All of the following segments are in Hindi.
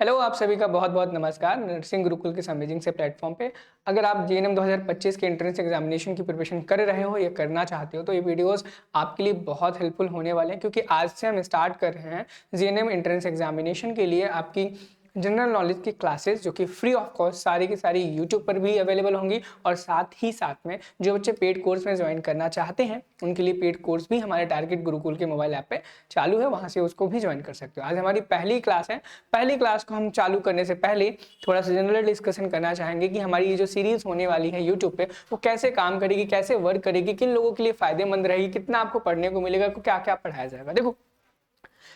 हेलो, आप सभी का बहुत बहुत नमस्कार। नर्सिंग गुरुकुल के अमेजिंग से प्लेटफॉर्म पे अगर आप जीएनएम 2025 के एंट्रेंस एग्जामिनेशन की प्रिपरेशन कर रहे हो या करना चाहते हो तो ये वीडियोस आपके लिए बहुत हेल्पफुल होने वाले हैं, क्योंकि आज से हम स्टार्ट कर रहे हैं जीएनएम एंट्रेंस एग्जामिनेशन के लिए आपकी जनरल नॉलेज की क्लासेस, जो कि फ्री ऑफ कॉस्ट सारी की सारी यूट्यूब पर भी अवेलेबल होंगी। और साथ में जो बच्चे पेड कोर्स में ज्वाइन करना चाहते हैं उनके लिए पेड कोर्स भी हमारे टारगेट गुरुकुल के मोबाइल ऐप पे चालू है, वहां से उसको भी ज्वाइन कर सकते हो। आज हमारी पहली क्लास है। पहली क्लास को हम चालू करने से पहले थोड़ा सा जनरल डिस्कशन करना चाहेंगे कि हमारी ये जो सीरीज होने वाली है यूट्यूब पे वो कैसे काम करेगी, कैसे वर्क करेगी, किन लोगों के लिए फायदेमंद रहेगी, कितना आपको पढ़ने को मिलेगा, क्या क्या पढ़ाया जाएगा। देखो,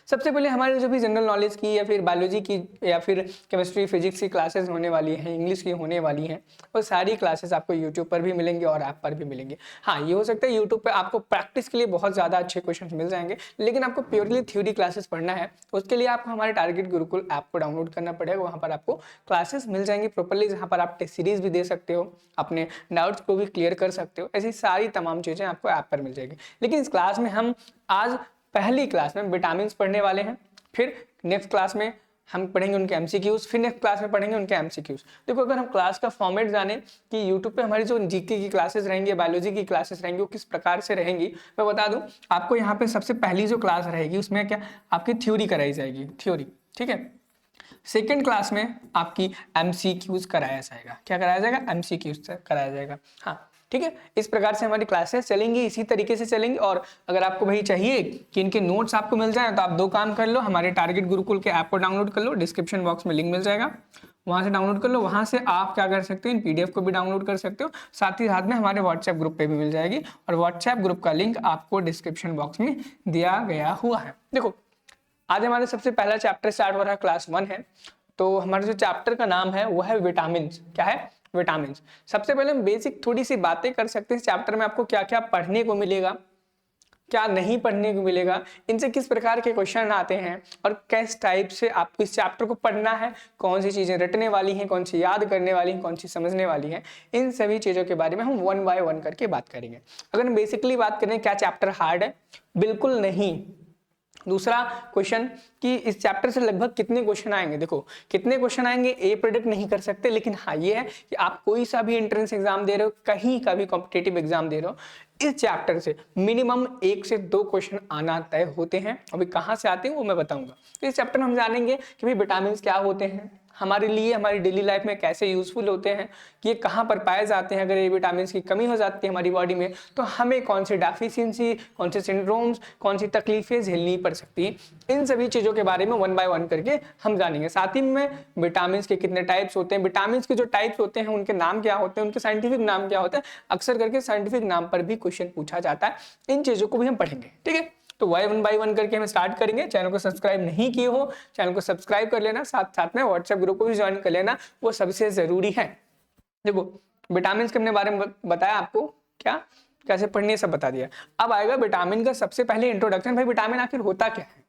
सबसे पहले हमारे जो भी जनरल नॉलेज की या फिर बायोलॉजी की या फिर केमिस्ट्री फिजिक्स की क्लासेस होने वाली हैं, इंग्लिश की होने वाली हैं, वो सारी क्लासेस आपको यूट्यूब पर भी मिलेंगे और ऐप पर भी मिलेंगे। हाँ, ये हो सकता है यूट्यूब पे आपको प्रैक्टिस के लिए बहुत ज़्यादा अच्छे क्वेश्चन मिल जाएंगे, लेकिन आपको प्योरली थ्योरी क्लासेस पढ़ना है उसके लिए आपको हमारे टारगेट गुरुकुल ऐप को डाउनलोड करना पड़ेगा। वहाँ पर आपको क्लासेस मिल जाएंगी प्रॉपरली, जहाँ पर आप टेस्ट सीरीज भी दे सकते हो, अपने डाउट्स को भी क्लियर कर सकते हो। ऐसी सारी तमाम चीज़ें आपको ऐप पर मिल जाएगी। लेकिन इस क्लास में हम आज पहली क्लास में विटामिन पढ़ने वाले हैं, फिर नेक्स्ट क्लास में हम पढ़ेंगे उनके एमसीक्यूज, फिर नेक्स्ट क्लास में पढ़ेंगे उनके एमसीक्यूज। देखो, अगर हम क्लास का फॉर्मेट जाने कि यूट्यूब पे हमारी जो जीके की क्लासेस रहेंगी, बायोलॉजी की क्लासेस रहेंगी, वो किस प्रकार से रहेंगी मैं बता दूं आपको। यहाँ पे सबसे पहली जो क्लास रहेगी उसमें क्या आपकी थ्योरी कराई जाएगी, थ्योरी, ठीक है। सेकेंड क्लास में आपकी एमसीक्यूज कराया जाएगा। क्या कराया जाएगा? एमसीक्यूज कराया जाएगा। हाँ, ठीक है। इस प्रकार से हमारी क्लासेस चलेंगी, इसी तरीके से चलेंगी। और अगर आपको भाई चाहिए कि इनके नोट्स आपको मिल जाए तो आप दो काम कर लो, हमारे टारगेट गुरुकुल के ऐप को डाउनलोड कर लो, डिस्क्रिप्शन बॉक्स में लिंक मिल जाएगा, वहां से डाउनलोड कर लो। वहां से आप क्या कर सकते हो, इन पीडीएफ को भी डाउनलोड कर सकते हो। साथ ही साथ में हमारे व्हाट्सएप ग्रुप पे भी मिल जाएगी, और व्हाट्सएप ग्रुप का लिंक आपको डिस्क्रिप्शन बॉक्स में दिया गया हुआ है। देखो, आज हमारे सबसे पहला चैप्टर स्टार्ट हो रहा है, क्लास 1 है। तो हमारे जो चैप्टर का नाम है वो है विटामिन। क्या है? विटामिन। सबसे पहले हम बेसिक थोड़ी सी बातें कर सकते हैं इस चैप्टर में आपको क्या क्या पढ़ने को मिलेगा, क्या नहीं पढ़ने को मिलेगा, इनसे किस प्रकार के क्वेश्चन आते हैं और किस टाइप से आपको इस चैप्टर को पढ़ना है, कौन सी चीजें रटने वाली हैं, कौन सी याद करने वाली हैं, कौन सी समझने वाली हैं। इन सभी चीजों के बारे में हम 1 बाय 1 करके बात करेंगे। अगर हम बेसिकली बात करें क्या चैप्टर हार्ड है, बिल्कुल नहीं। दूसरा क्वेश्चन कि इस चैप्टर से लगभग कितने क्वेश्चन आएंगे। देखो, कितने क्वेश्चन आएंगे ये प्रेडिक्ट नहीं कर सकते, लेकिन हाँ ये है कि आप कोई सा भी एंट्रेंस एग्जाम दे रहे हो, कहीं का भी कॉम्पिटिटिव एग्जाम दे रहे हो, इस चैप्टर से मिनिमम 1 से 2 क्वेश्चन आना तय होते हैं। अभी कहाँ से आते हैं वो मैं बताऊंगा। तो इस चैप्टर में हम जानेंगे कि भाई विटामिन क्या होते हैं, हमारे लिए हमारी डेली लाइफ में कैसे यूजफुल होते हैं, कि ये कहाँ पर पाए जाते हैं। अगर ये विटामिन की कमी हो जाती है हमारी बॉडी में तो हमें कौन सी डेफिशिएंसी, कौन से सिंड्रोम्स, कौन सी तकलीफें झेलनी पड़ सकती हैं। इन सभी चीज़ों के बारे में 1 बाय 1 करके हम जानेंगे। साथ ही में विटामिन के कितने टाइप्स होते हैं, विटामिन के जो टाइप्स होते हैं उनके नाम क्या होते हैं, उनके साइंटिफिक नाम क्या होता है। अक्सर करके साइंटिफिक नाम पर भी क्वेश्चन पूछा जाता है। इन चीज़ों को भी हम पढ़ेंगे, ठीक है। तो 1 बाय 1 करके हम स्टार्ट करेंगे। चैनल को सब्सक्राइब नहीं किए हो, चैनल को सब्सक्राइब कर लेना, साथ साथ में व्हाट्सएप ग्रुप को भी ज्वाइन कर लेना, वो सबसे जरूरी है। देखो, विटामिन के अपने बारे में बताया आपको, क्या कैसे पढ़नी सब बता दिया। अब आएगा विटामिन का सबसे पहले इंट्रोडक्शन। भाई विटामिन आखिर होता क्या है,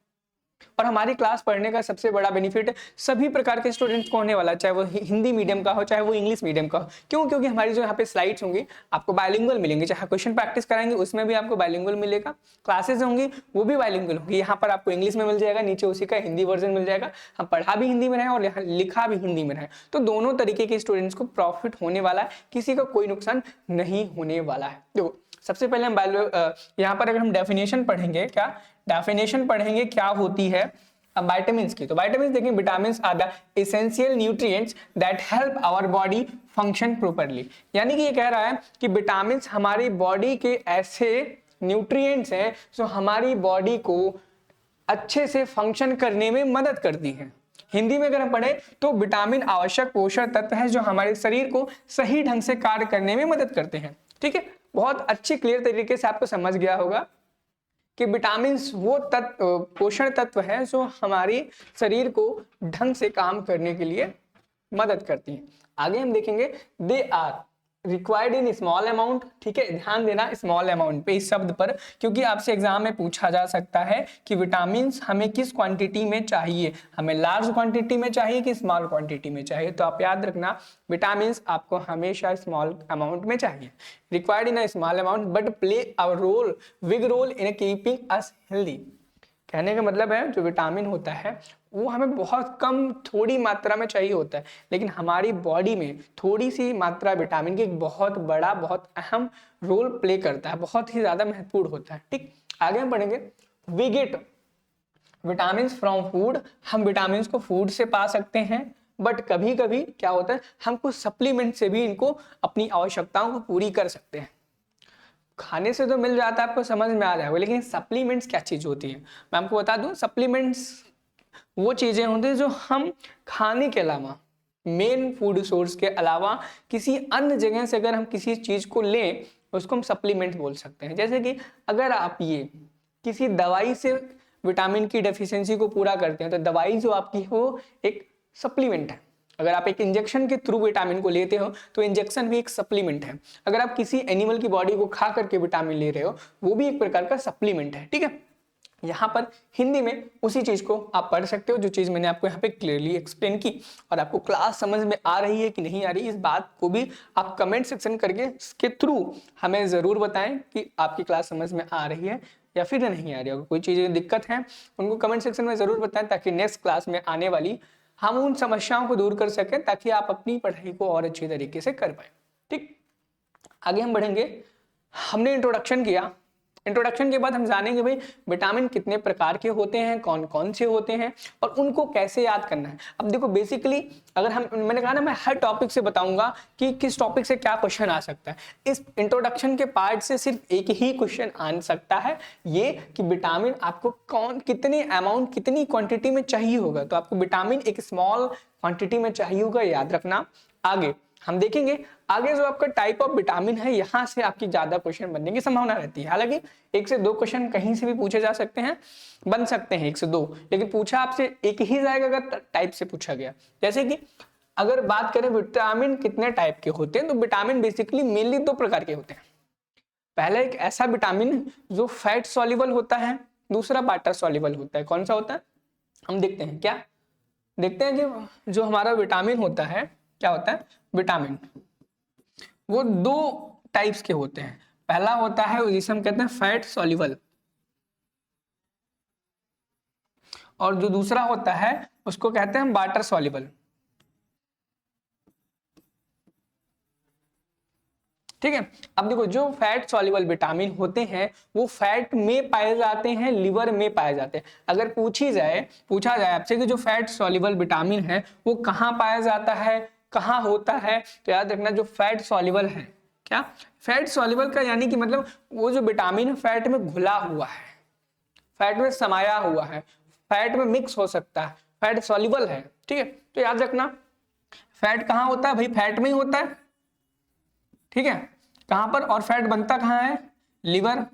और हमारी क्लास पढ़ने का सबसे बड़ा बेनिफिट सभी प्रकार के स्टूडेंट्स को होने वाला है, चाहे वो हिंदी मीडियम का हो चाहे वो इंग्लिश मीडियम का हो। क्यों? क्योंकि हमारी जो यहाँ पे स्लाइड्स होंगी आपको बायलिंगुअल मिलेंगे, चाहे क्वेश्चन प्रैक्टिस कराएंगे उसमें भी आपको बायलिंगुअल मिलेगा, क्लासेस होंगी वो भी बायलिंगुअल होंगी। यहाँ पर आपको इंग्लिश में मिल जाएगा, नीचे उसी का हिंदी वर्जन मिल जाएगा। हम पढ़ा भी हिंदी में रहे और यहाँ लिखा भी हिंदी में रहे, तो दोनों तरीके के स्टूडेंट्स को प्रॉफिट होने वाला है, किसी का कोई नुकसान नहीं होने वाला है। देखो, सबसे पहले हम यहाँ पर अगर हम डेफिनेशन पढ़ेंगे, क्या डेफिनेशन पढ़ेंगे क्या होती है विटामिन की। तो विटामिन देखिए, vitamin are the essential nutrients that help our body function properly. यानी कि ये कह रहा है कि विटामिन हमारी बॉडी के ऐसे न्यूट्रिएंट्स हैं जो हमारी बॉडी को अच्छे से फंक्शन करने में मदद करती हैं। हिंदी में अगर हम पढ़े तो विटामिन आवश्यक पोषक तत्व है जो हमारे शरीर को सही ढंग से कार्य करने में मदद करते हैं, ठीक है। बहुत अच्छी क्लियर तरीके से आपको समझ गया होगा कि विटामिन वो तत्व, पोषण तत्व है जो हमारी शरीर को ढंग से काम करने के लिए मदद करती हैं। आगे हम देखेंगे they are required in small amount, ठीक है। ध्यान देना स्मॉल अमाउंट पे, इस शब्द पर, क्योंकि आपसे एग्जाम में पूछा जा सकता है कि विटामिन हमें किस क्वांटिटी में चाहिए, हमें लार्ज क्वांटिटी में चाहिए कि स्मॉल क्वांटिटी में चाहिए। तो आप याद रखना विटामिन आपको हमेशा स्मॉल अमाउंट में चाहिए। Required in a small amount but play a role, big role in keeping us healthy. कहने का मतलब है जो विटामिन होता है वो हमें बहुत कम थोड़ी मात्रा में चाहिए होता है, लेकिन हमारी बॉडी में थोड़ी सी मात्रा विटामिन की एक बहुत बड़ा, बहुत अहम रोल प्ले करता है, बहुत ही ज्यादा महत्वपूर्ण होता है। ठीक, आगे हम पढ़ेंगे। We get vitamin from food, हम विटामिन को फूड से पा सकते हैं, बट कभी कभी क्या होता है, हम कुछ सप्लीमेंट से भी इनको अपनी आवश्यकताओं को पूरी कर सकते हैं। खाने से तो मिल जाता है, आपको समझ में आ जाएगा, लेकिन सप्लीमेंट्स क्या चीज होती है मैं आपको बता दूं। सप्लीमेंट्स वो चीजें होती है जो हम खाने के अलावा, मेन फूड सोर्स के अलावा किसी अन्य जगह से अगर हम किसी चीज को लें उसको हम सप्लीमेंट बोल सकते हैं। जैसे कि अगर आप ये किसी दवाई से विटामिन की डेफिशिएंसी को पूरा करते हैं तो दवाई जो आपकी हो एक सप्लीमेंट है। अगर आप एक इंजेक्शन के थ्रू विटामिन को लेते हो तो इंजेक्शन भी एक सप्लीमेंट है। अगर आप किसी एनिमल की बॉडी को खा करके विटामिन ले रहे हो वो भी एक प्रकार का सप्लीमेंट है। ठीक है, यहाँ पर हिंदी में उसी चीज को आप पढ़ सकते हो जो चीज मैंने आपको यहाँ पे क्लियरली एक्सप्लेन की। और आपको क्लास समझ में आ रही है कि नहीं आ रही, इस बात को भी आप कमेंट सेक्शन करके इसके थ्रू हमें जरूर बताएं कि आपकी क्लास समझ में आ रही है या फिर नहीं आ रही। अगर कोई चीजें दिक्कत है उनको कमेंट सेक्शन में जरूर बताएं, ताकि नेक्स्ट क्लास में आने वाली हम उन समस्याओं को दूर कर सकें, ताकि आप अपनी पढ़ाई को और अच्छी तरीके से कर पाए। ठीक, आगे हम बढ़ेंगे। हमने इंट्रोडक्शन किया, इंट्रोडक्शन के बाद हम जानेंगे भाई विटामिन कितने प्रकार के होते हैं, कौन कौन से होते हैं और उनको कैसे याद करना है। अब देखो बेसिकली अगर मैंने कहा ना मैं हर टॉपिक से बताऊंगा कि किस टॉपिक से क्या क्वेश्चन आ सकता है। इस इंट्रोडक्शन के पार्ट से सिर्फ एक ही क्वेश्चन आ सकता है, ये कि विटामिन आपको कितने अमाउंट, कितनी क्वांटिटी में चाहिए होगा। तो आपको विटामिन एक स्मॉल क्वांटिटी में चाहिए होगा, याद रखना। आगे हम देखेंगे आगे जो आपका टाइप ऑफ विटामिन है, यहां से आपकी ज्यादा क्वेश्चन बनने की संभावना रहती है। हालांकि 1 से 2 क्वेश्चन कहीं से भी पूछे जा सकते हैं, बन सकते हैं 1 से 2, लेकिन पूछा आपसे एक ही जाएगा अगर टाइप से पूछा गया। जैसे कि अगर बात करें विटामिन कितने टाइप के होते हैं, तो विटामिन बेसिकली मेनली 2 प्रकार के होते हैं। पहला एक ऐसा विटामिन जो फैट सॉल्युबल होता है, दूसरा वाटर सॉल्युबल होता है। कौन सा होता है हम देखते हैं। क्या देखते हैं कि जो हमारा विटामिन होता है, क्या होता है विटामिन, वो 2 टाइप्स के होते हैं। पहला होता है जिसे हम कहते हैं फैट सॉल्युबल, और जो दूसरा होता है उसको कहते हैं वाटर सॉल्युबल। ठीक है, अब देखो जो फैट सॉल्युबल विटामिन होते हैं वो फैट में पाए जाते हैं, लिवर में पाए जाते हैं। अगर पूछा जाए आपसे कि जो फैट सॉल्युबल विटामिन है वो कहाँ पाया जाता है, कहाँ होता है, तो याद रखना जो फैट सॉल्युबल है, क्या फैट सॉल्युबल का यानी कि मतलब वो जो विटामिन फैट में घुला हुआ है, फैट में समाया हुआ है, फैट में मिक्स हो सकता है, फैट सॉल्युबल है। ठीक है, तो याद रखना फैट कहाँ होता है भाई, फैट में ही होता है। ठीक है, कहां पर, और फैट बनता कहां है, लिवर।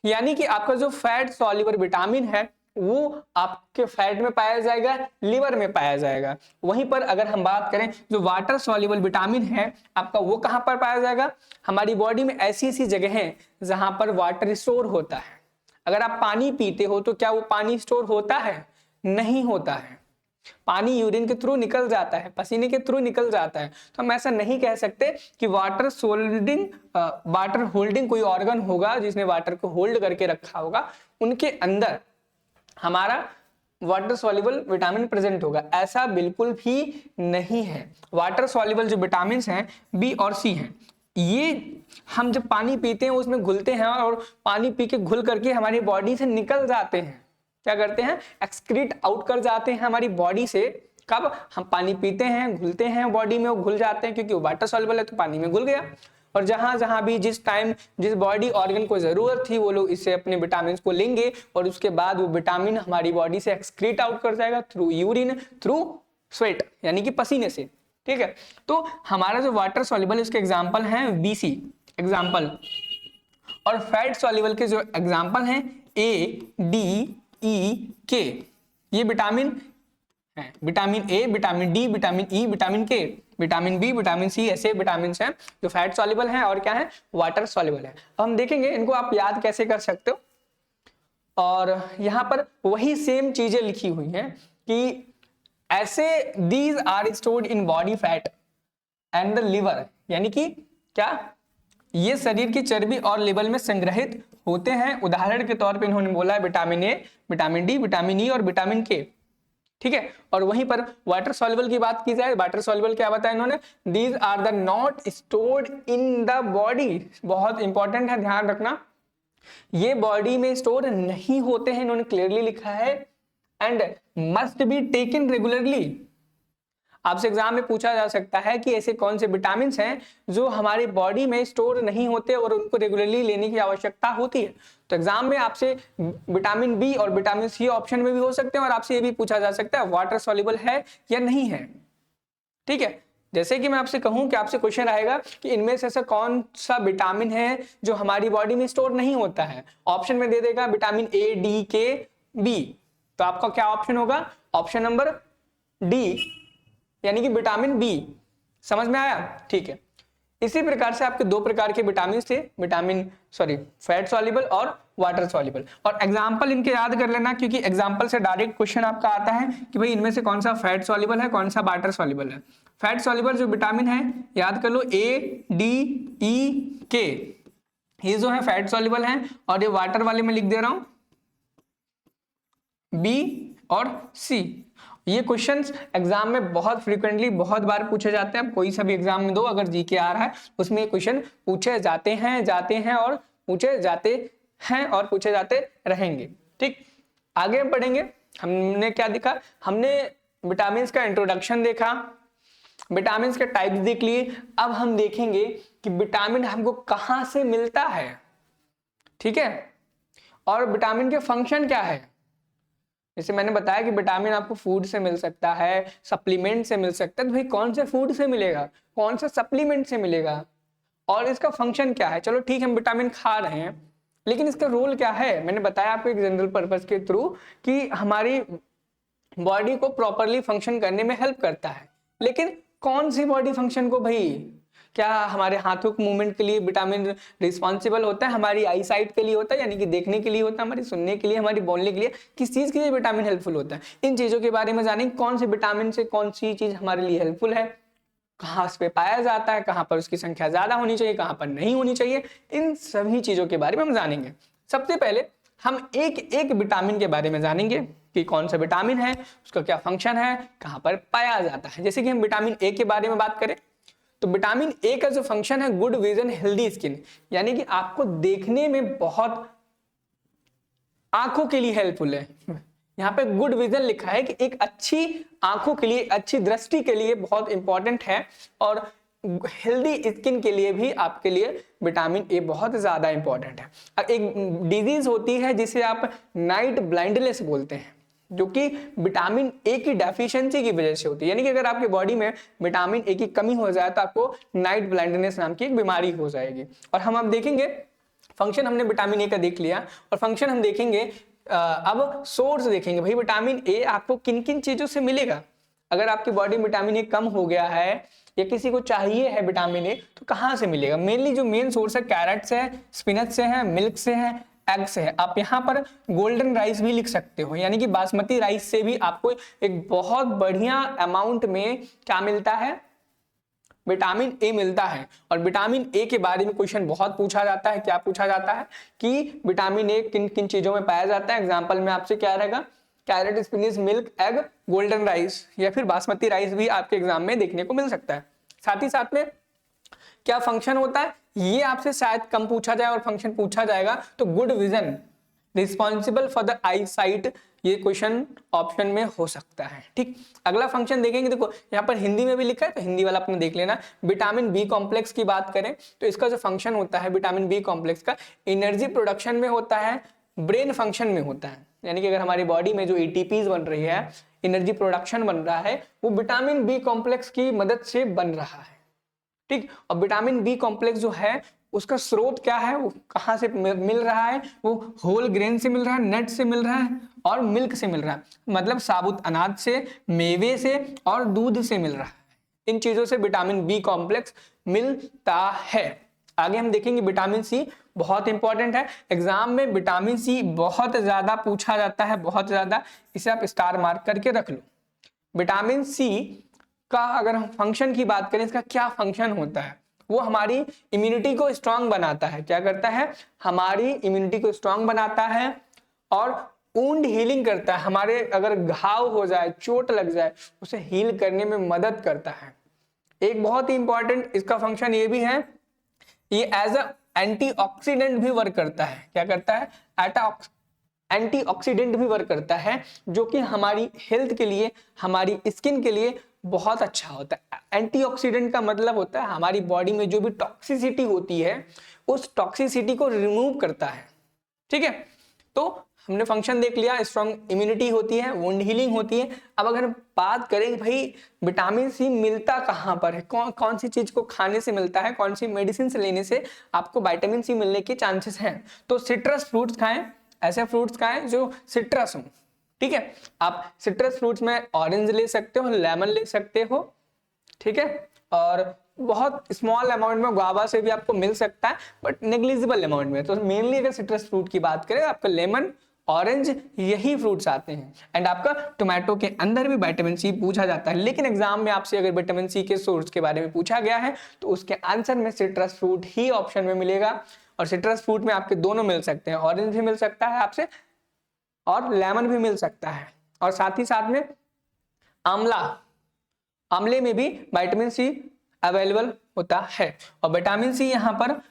यानी कि आपका जो फैट सॉल्युबल विटामिन है वो आपके फैट में पाया जाएगा, लिवर में पाया जाएगा। वहीं पर अगर हम बात करें जो वाटर सॉल्युबल विटामिन है आपका, वो कहां पर पाया जाएगा, हमारी बॉडी में ऐसी ऐसी जगह है जहां पर वाटर स्टोर होता है। अगर आप पानी पीते हो तो क्या वो पानी स्टोर होता है, नहीं होता है। पानी यूरिन के थ्रू निकल जाता है, पसीने के थ्रू निकल जाता है। तो हम ऐसा नहीं कह सकते कि वाटर होल्डिंग कोई ऑर्गन होगा जिसने वाटर को होल्ड करके रखा होगा, उनके अंदर हमारा वाटर सॉल्युबल विटामिन प्रेजेंट होगा, ऐसा बिल्कुल भी नहीं है। वाटर सॉल्युबल जो विटामिन हैं बी और सी हैं, ये हम जब पानी पीते हैं उसमें घुलते हैं और पानी पी के घुल करके हमारी बॉडी से निकल जाते हैं। क्या करते हैं, एक्सक्रीट आउट कर जाते हैं हमारी बॉडी से। कब, हम पानी पीते हैं, घुलते हैं बॉडी में, वो घुल जाते हैं क्योंकि वो वाटर सॉल्युबल है तो पानी में घुल गया। और जहां जहां भी जिस टाइम जिस बॉडी ऑर्गन को जरूरत थी वो लोग इससे अपने विटामिन को लेंगे और उसके बाद वो विटामिन हमारी बॉडी से एक्सक्रीट आउट कर जाएगा थ्रू यूरिन, थ्रू स्वेट, यानी कि पसीने से। ठीक है, तो हमारा जो वाटर सॉल्युबल इसके एग्जाम्पल हैं बीसी एग्जाम्पल, और फैट सॉल्युबल के जो एग्जाम्पल हैं ए, डी, ई, के, ये विटामिन है। Vitamin A, vitamin D, vitamin E, vitamin के, विटामिन बी, विटामिन सी, ऐसे विटामिन हैं जो फैट सॉल्युबल हैं और क्या है, वाटर सॉल्युबल है। अब हम देखेंगे इनको आप याद कैसे कर सकते हो। और यहां पर वही सेम चीजें लिखी हुई हैं कि ऐसे these are stored in body fat and the liver, यानी कि क्या, ये शरीर की चर्बी और लिवर में संग्रहित होते हैं। उदाहरण के तौर पे इन्होंने बोला है vitamin A, vitamin D, vitamin E और विटामिन के, ठीक है। और वहीं पर वाटर सॉल्युबल की बात की जाए, वाटर सॉल्युबल क्या बताया इन्होंने, these are the not stored in the body, बहुत इंपॉर्टेंट है, ध्यान रखना, ये बॉडी में स्टोर नहीं होते हैं, इन्होंने क्लियरली लिखा है, and must be taken regularly. आपसे एग्जाम में पूछा जा सकता है कि ऐसे कौन से विटामिन हैं जो हमारी बॉडी में स्टोर नहीं होते और उनको रेगुलरली लेने की आवश्यकता होती है। तो एग्जाम में आपसे विटामिन बी और विटामिन सी ऑप्शन में भी हो सकते हैं, और आपसे ये भी पूछा जा सकता है वाटर सॉल्युबल है या नहीं है, ठीक है। जैसे कि मैं आपसे कहूं कि आपसे क्वेश्चन आएगा कि इनमें से ऐसा कौन सा विटामिन है जो हमारी बॉडी में स्टोर नहीं होता है, ऑप्शन में दे देगा विटामिन ए, डी, के, बी, तो आपका क्या ऑप्शन होगा, ऑप्शन नंबर डी, यानी कि विटामिन बी। समझ में आया, ठीक है। इसी प्रकार से आपके दो प्रकार के विटामिन थे, फैट सॉल्युबल और वाटर सॉल्युबल, और एग्जांपल इनके याद कर लेना, क्योंकि एग्जांपल से डायरेक्ट क्वेश्चन आपका आता है कि भाई इनमें से कौन सा फैट सॉल्युबल है, कौन सा वाटर सॉल्युबल है। फैट सॉल्युबल जो विटामिन है याद कर लो, ए, डी, ई, के, ये जो है फैट सॉल्युबल है, और ये वाटर वाले में लिख दे रहा हूं बी और सी। ये क्वेश्चंस एग्जाम में बहुत फ्रीक्वेंटली बहुत बार पूछे जाते हैं। कोई सा भी एग्जाम में दो, अगर जीके आ रहा है उसमें ये क्वेश्चन पूछे जाते हैं और पूछे जाते रहेंगे, ठीक। आगे बढ़ेंगे, हमने क्या देखा, हमने विटामिन का इंट्रोडक्शन देखा, विटामिन के टाइप्स देख लिए। अब हम देखेंगे कि विटामिन हमको कहां से मिलता है, ठीक है, और विटामिन के फंक्शन क्या है। जैसे मैंने बताया कि विटामिन आपको फूड से मिल सकता है, सप्लीमेंट से मिल सकता है, तो भाई कौन से फूड से मिलेगा, कौन से सप्लीमेंट से मिलेगा, और इसका फंक्शन क्या है। चलो ठीक, हम विटामिन खा रहे हैं, लेकिन इसका रोल क्या है। मैंने बताया आपको एक जनरल पर्पस के थ्रू कि हमारी बॉडी को प्रॉपरली फंक्शन करने में हेल्प करता है, लेकिन कौन सी बॉडी फंक्शन को, भाई क्या हमारे हाथों के मूवमेंट के लिए विटामिन रिस्पॉन्सिबल होता है, हमारी आई साइट के लिए होता है, यानी कि देखने के लिए होता है, हमारी सुनने के लिए, हमारी बोलने के लिए, किस चीज के लिए विटामिन हेल्पफुल होता है। इन चीजों के बारे में जानेंगे, कौन से विटामिन से कौन सी चीज हमारे लिए हेल्पफुल है, कहाँ पे पाया जाता है, कहाँ पर उसकी संख्या ज्यादा होनी चाहिए, कहाँ पर नहीं होनी चाहिए, इन सभी चीजों के बारे में हम जानेंगे। सबसे पहले हम एक एक विटामिन के बारे में जानेंगे कि कौन सा विटामिन है, उसका क्या फंक्शन है, कहाँ पर पाया जाता है। जैसे कि हम विटामिन ए के बारे में बात करें, तो विटामिन ए का जो फंक्शन है, गुड विजन हेल्दी स्किन, यानी कि आपको देखने में बहुत आंखों के लिए हेल्पफुल है। यहाँ पे गुड विजन लिखा है कि एक अच्छी आंखों के लिए, अच्छी दृष्टि के लिए बहुत इंपॉर्टेंट है, और हेल्दी स्किन के लिए भी आपके लिए विटामिन ए बहुत ज्यादा इंपॉर्टेंट है। एक डिजीज होती है जिसे आप नाइट ब्लाइंडनेस बोलते हैं, जो कि विटामिन ए की डेफिशिएंसी की वजह से होती है। यानी कि अगर आपकी बॉडी में विटामिन ए की कमी हो जाए तो आपको नाइट ब्लाइंडनेस नाम की एक बीमारी हो जाएगी। और हम अब देखेंगे, फंक्शन हमने विटामिन ए का देख लिया, और फंक्शन हम देखेंगे, अब सोर्स देखेंगे, भाई विटामिन ए आपको किन किन चीजों से मिलेगा। अगर आपकी बॉडी में विटामिन ए कम हो गया है या किसी को चाहिए है विटामिन ए, तो कहाँ से मिलेगा। मेनली जो मेन सोर्स है कैरेट से है, स्पिनच से है, मिल्क से है, एग से है। आप यहाँ पर गोल्डन राइस भी लिख सकते हो, यानी कि बासमती राइस से भी आपको एक बहुत बढ़िया अमाउंट में क्या मिलता है, विटामिन ए मिलता है। और विटामिन ए के बारे में क्वेश्चन बहुत पूछा जाता है। क्या पूछा जाता है कि विटामिन ए किन किन चीजों में पाया जाता है। एग्जाम्पल में आपसे क्या रहेगा, carrot, spinach, milk, egg, golden rice, या फिर बासमती राइस भी आपके एग्जाम में देखने को मिल सकता है। साथ ही साथ में क्या फंक्शन होता है, ये आपसे शायद कम पूछा जाए, और फंक्शन पूछा जाएगा तो good vision, responsible for the I site, ये क्वेश्चन ऑप्शन में हो सकता है, ठीक। अगला फंक्शन देखेंगे, देखो यहाँ पर हिंदी में भी लिखा है तो हिंदी वाला अपने देख लेना। विटामिन बी कॉम्प्लेक्स की बात करें तो इसका जो फंक्शन होता है विटामिन बी कॉम्प्लेक्स का, एनर्जी प्रोडक्शन में होता है, ब्रेन फंक्शन में होता है। यानी कि अगर हमारी बॉडी में जो एटीपीज बन रही है, एनर्जी प्रोडक्शन बन रहा है, वो विटामिन बी कॉम्प्लेक्स की मदद से बन रहा है, ठीक। और विटामिन बी कॉम्प्लेक्स जो है उसका स्रोत क्या है, वो कहाँ से मिल रहा है, वो होल ग्रेन से मिल रहा है, नट से मिल रहा है, और मिल्क से मिल रहा है, मतलब साबुत अनाज से, मेवे से और दूध से मिल रहा है। इन चीजों से विटामिन बी कॉम्प्लेक्स मिलता है। आगे हम देखेंगे विटामिन सी, बहुत इंपॉर्टेंट है। एग्जाम में विटामिन सी बहुत ज्यादा पूछा जाता है, बहुत ज्यादा, इसे आप स्टार मार्क करके रख लो। विटामिन सी का अगर हम फंक्शन की बात करें, इसका क्या फंक्शन होता है, वो हमारी इम्यूनिटी को स्ट्रांग बनाता है। क्या करता है? हमारी इम्यूनिटी को स्ट्रांग बनाता है और वुंड हीलिंग करता है। हमारे अगर घाव हो जाए, चोट लग जाए, उसे हील करने में मदद करता है। एक बहुत ही इंपॉर्टेंट इसका फंक्शन ये भी है, ये एज अ एंटीऑक्सीडेंट भी वर्क करता है। क्या करता है? एंटीऑक्सीडेंट भी वर्क करता है, जो कि हमारी हेल्थ के लिए, हमारी स्किन के लिए बहुत अच्छा होता है। एंटीऑक्सीडेंट का मतलब होता है हमारी बॉडी में जो भी टॉक्सिसिटी होती है उस टॉक्सिसिटी को रिमूव करता है। ठीक है, तो हमने फंक्शन देख लिया, स्ट्रॉन्ग इम्यूनिटी होती है, वुंड हीलिंग होती है। अब अगर बात करें भाई विटामिन सी मिलता कहाँ पर है, कौन सी चीज को खाने से मिलता है, कौन सी मेडिसिन से लेने से आपको विटामिन सी मिलने के चांसेस हैं, तो सिट्रस फ्रूट्स खाएं, ऐसे फ्रूट्स खाएं जो सिट्रस हो। ठीक है, आप सिट्रस फ्रूट्स में ऑरेंज ले सकते हो, लेमन ले सकते हो। ठीक है, और बहुत स्मॉल अमाउंट में गुआवा से भी आपको मिल सकता है, बट नेग्लिजिबल अमाउंट में। तो मेनली अगर सिट्रस फ्रूट की बात करें, आपका लेमन, ऑरेंज, यही फ्रूट्स आते हैं। एंड आपका टोमेटो के अंदर भी विटामिन सी पूछा जाता है, लेकिन एग्जाम में आपसे अगर विटामिन सी के सोर्स के बारे में पूछा गया है तो उसके आंसर में सिट्रस फ्रूट ही ऑप्शन में मिलेगा। और सिट्रस फ्रूट में आपके दोनों मिल सकते हैं, ऑरेंज भी मिल सकता है आपसे और लेमन भी मिल सकता है। और साथ ही साथ में आंवले में भी विटामिन सी अवेलेबल होता है। और विटामिन सी यहाँ पर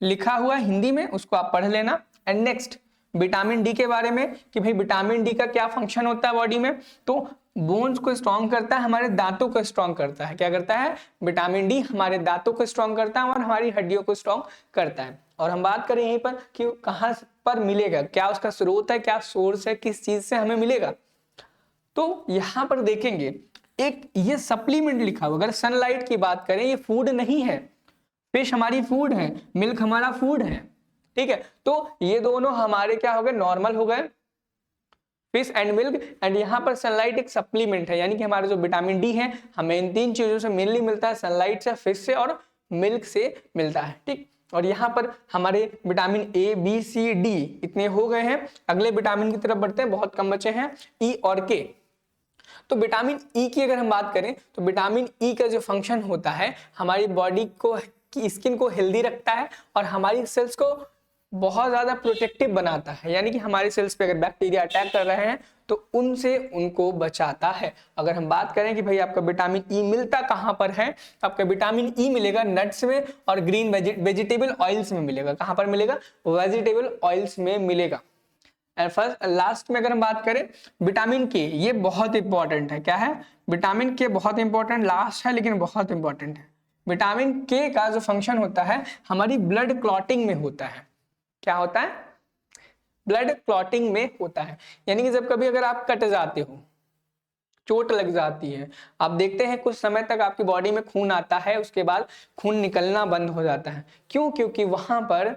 लिखा हुआ हिंदी में, उसको आप पढ़ लेना। एंड नेक्स्ट विटामिन डी के बारे में कि भाई विटामिन डी का क्या फंक्शन होता है बॉडी में, तो बोन्स को स्ट्रॉन्ग करता है, हमारे दांतों को स्ट्रॉन्ग करता है। क्या करता है? विटामिन डी हमारे दांतों को स्ट्रॉन्ग करता है और हमारी हड्डियों को स्ट्रॉन्ग करता है। और हम बात करें यहीं पर कि कहाँ पर मिलेगा, क्या उसका स्रोत है, क्या सोर्स है, किस चीज से हमें मिलेगा, तो यहाँ पर देखेंगे एक ये सप्लीमेंट लिखा हुआ। अगर सनलाइट की बात करें, ये फूड नहीं है, फिश हमारी फूड है, मिल्क हमारा फूड है। ठीक है, तो ये दोनों हमारे क्या हो गए? नॉर्मल हो गए, फिश एंड मिल्क। एंड यहाँ पर सनलाइट एक सप्लीमेंट है, यानी कि हमारा जो विटामिन डी है हमें इन तीन चीजों से मेनली मिलता है, सनलाइट से, फिश से और मिल्क से मिलता है। ठीक, और यहाँ पर हमारे vitamin A, B, C, D इतने हो गए हैं। अगले विटामिन की तरफ बढ़ते हैं, बहुत कम बचे हैं, ई और के। तो विटामिन ई की अगर हम बात करें तो विटामिन ई का जो फंक्शन होता है हमारी बॉडी को की स्किन को हेल्दी रखता है और हमारी सेल्स को बहुत ज्यादा प्रोटेक्टिव बनाता है। यानी कि हमारे सेल्स पे अगर बैक्टीरिया अटैक कर रहे हैं तो उनसे उनको बचाता है। अगर हम बात करें कि भाई आपका विटामिन ई मिलता कहाँ पर है, आपका विटामिन ई मिलेगा नट्स में और ग्रीन वेजिटेबल ऑयल्स में मिलेगा। कहाँ पर मिलेगा? वेजिटेबल ऑयल्स में मिलेगा। एंड फर्स्ट लास्ट में अगर हम बात करें विटामिन के, ये बहुत इंपॉर्टेंट है। क्या है? विटामिन के बहुत इंपॉर्टेंट, लास्ट है लेकिन बहुत इंपॉर्टेंट है। विटामिन के का जो फंक्शन होता है हमारी ब्लड क्लॉटिंग में होता है। क्या होता है? ब्लड क्लॉटिंग में होता है। यानी कि जब कभी अगर आप कट जाते हो, चोट लग जाती है, आप देखते हैं कुछ समय तक आपकी बॉडी में खून आता है, उसके बाद खून निकलना बंद हो जाता है। क्यों? क्योंकि वहां पर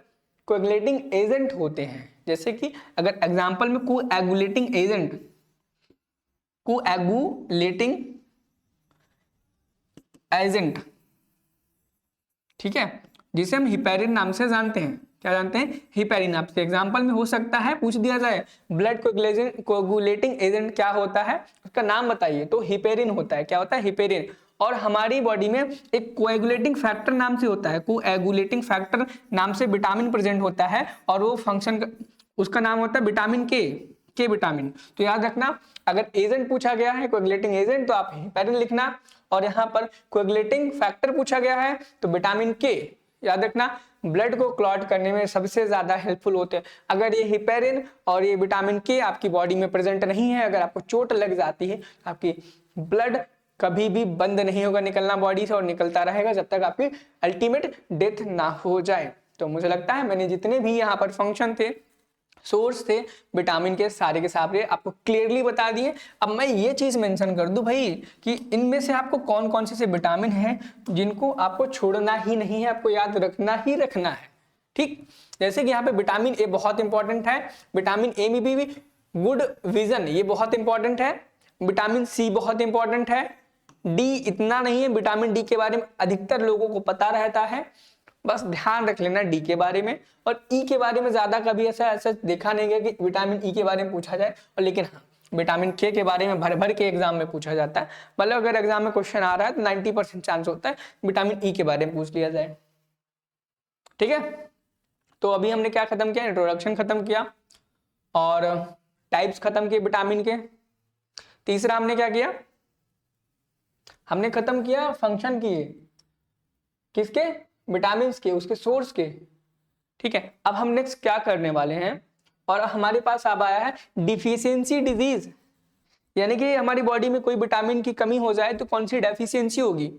कोएगुलेटिंग एजेंट होते हैं। जैसे कि अगर एग्जांपल में कोएगुलेटिंग एजेंट, ठीक है, जिसे हम हिपेरिन नाम से जानते हैं। क्या जानते हैं? हिपेरिन। आपसे एग्जांपल में हो सकता है पूछ दिया जाए ब्लड कोएगुलेटिंग एजेंट क्या होता है, उसका नाम बताइए, तो हिपेरिन होता है। क्या होता है? हिपेरिन। और हमारी बॉडी में एक कोएगुलेटिंग फैक्टर नाम से होता है, कोएगुलेटिंग फैक्टर नाम से विटामिन प्रेजेंट होता है और वो फंक्शन उसका नाम होता है विटामिन के विटामिन। तो याद रखना, अगर एजेंट पूछा गया है कोएगुलेटिंग एजेंट तो आप हिपेरिन लिखना, और यहाँ पर कोएगुलेटिंग फैक्टर पूछा गया है तो विटामिन के। याद रखना, ब्लड को क्लॉट करने में सबसे ज्यादा हेल्पफुल होते हैं। अगर ये हिपेरिन और ये विटामिन के आपकी बॉडी में प्रेजेंट नहीं है, अगर आपको चोट लग जाती है, आपकी ब्लड कभी भी बंद नहीं होगा निकलना बॉडी से, और निकलता रहेगा जब तक आपकी अल्टीमेट डेथ ना हो जाए। तो मुझे लगता है मैंने जितने भी यहाँ पर फंक्शन थे, सोर्स थे विटामिन के सारे आपको क्लियरली बता दिए। अब मैं ये चीज मेंशन कर दूं भाई कि इनमें से आपको कौन कौन से विटामिन हैं जिनको आपको छोड़ना ही नहीं है, आपको याद रखना ही रखना है। ठीक, जैसे कि यहाँ पे विटामिन ए बहुत इंपॉर्टेंट है, विटामिन ए में भी गुड विजन, ये बहुत इंपॉर्टेंट है, विटामिन सी बहुत इंपॉर्टेंट है, डी इतना नहीं है, विटामिन डी के बारे में अधिकतर लोगों को पता रहता है, बस ध्यान रख लेना डी के बारे में। और ई के बारे में ज्यादा कभी ऐसा देखा नहीं गया कि विटामिन ई के बारे में पूछा जाए, और लेकिन हाँ विटामिन के बारे में भर भर के एग्जाम में पूछा जाता है। मतलब अगर एग्जाम में क्वेश्चन आ रहा है तो 90% चांस होता है विटामिन ई के बारे में पूछ लिया जाए। ठीक है, तो अभी हमने क्या खत्म किया, इंट्रोडक्शन खत्म किया और टाइप्स खत्म किए विटामिन के। तीसरा हमने क्या किया, हमने खत्म किया फंक्शन किए, किसके, विटामिन के, उसके सोर्स के। ठीक है, अब हम नेक्स्ट क्या करने वाले हैं, और हमारे पास अब आया है डिफिशियंसी डिजीज, यानी कि हमारी बॉडी में कोई विटामिन की कमी हो जाए तो कौन सी डेफिशिएंसी होगी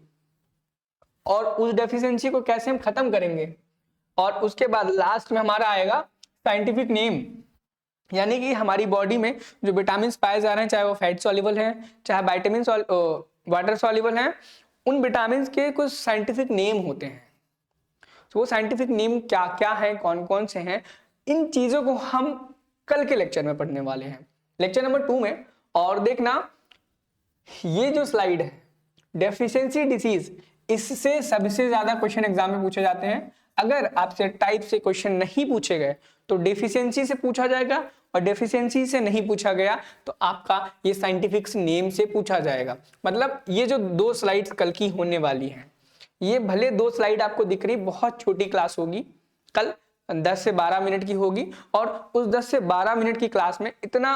और उस डेफिशिएंसी को कैसे हम खत्म करेंगे। और उसके बाद लास्ट में हमारा आएगा साइंटिफिक नेम, यानी कि हमारी बॉडी में जो विटामिन पाए जा रहे हैं, चाहे वो फैट सॉल्युबल है, चाहे विटामिन वाटर सॉल्युबल है, उन विटामिन के कुछ साइंटिफिक नेम होते हैं। तो वो साइंटिफिक नेम क्या क्या है, कौन कौन से हैं, इन चीजों को हम कल के लेक्चर में पढ़ने वाले हैं, लेक्चर नंबर 2 में। और देखना ये जो स्लाइड है डेफिशिएंसी डिसीज, इससे सबसे ज्यादा क्वेश्चन एग्जाम में पूछे जाते हैं। अगर आपसे टाइप से क्वेश्चन नहीं पूछे गए तो डेफिशिएंसी से पूछा जाएगा, और डेफिशिएंसी से नहीं पूछा गया तो आपका ये साइंटिफिक नेम से पूछा जाएगा। मतलब ये जो 2 स्लाइड्स कल की होने वाली हैं, ये भले 2 स्लाइड आपको दिख रही, बहुत छोटी क्लास होगी, कल 10 से 12 मिनट की होगी, और उस 10 से 12 मिनट की क्लास में इतना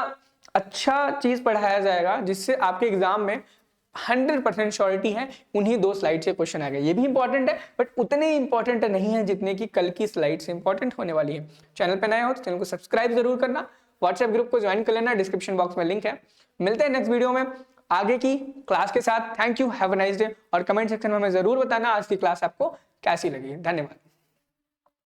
अच्छा चीज पढ़ाया जाएगा जिससे आपके एग्जाम में 100% श्योरिटी है उन्हीं 2 स्लाइड से क्वेश्चन आएगा। ये भी इंपॉर्टेंट है बट उतने इंपॉर्टेंट नहीं है जितने की कल की स्लाइड से इंपॉर्टेंट होने वाली है। चैनल पे नए हो तो चैनल को सब्सक्राइब जरूर करना, व्हाट्सएप ग्रुप को ज्वाइन कर लेना, डिस्क्रिप्शन बॉक्स में लिंक है। मिलते हैं नेक्स्ट वीडियो में आगे की क्लास के साथ। Thank you, have a nice day, और कमेंट सेक्शन में हमें जरूर बताना आज की क्लास आपको कैसी लगी। धन्यवाद।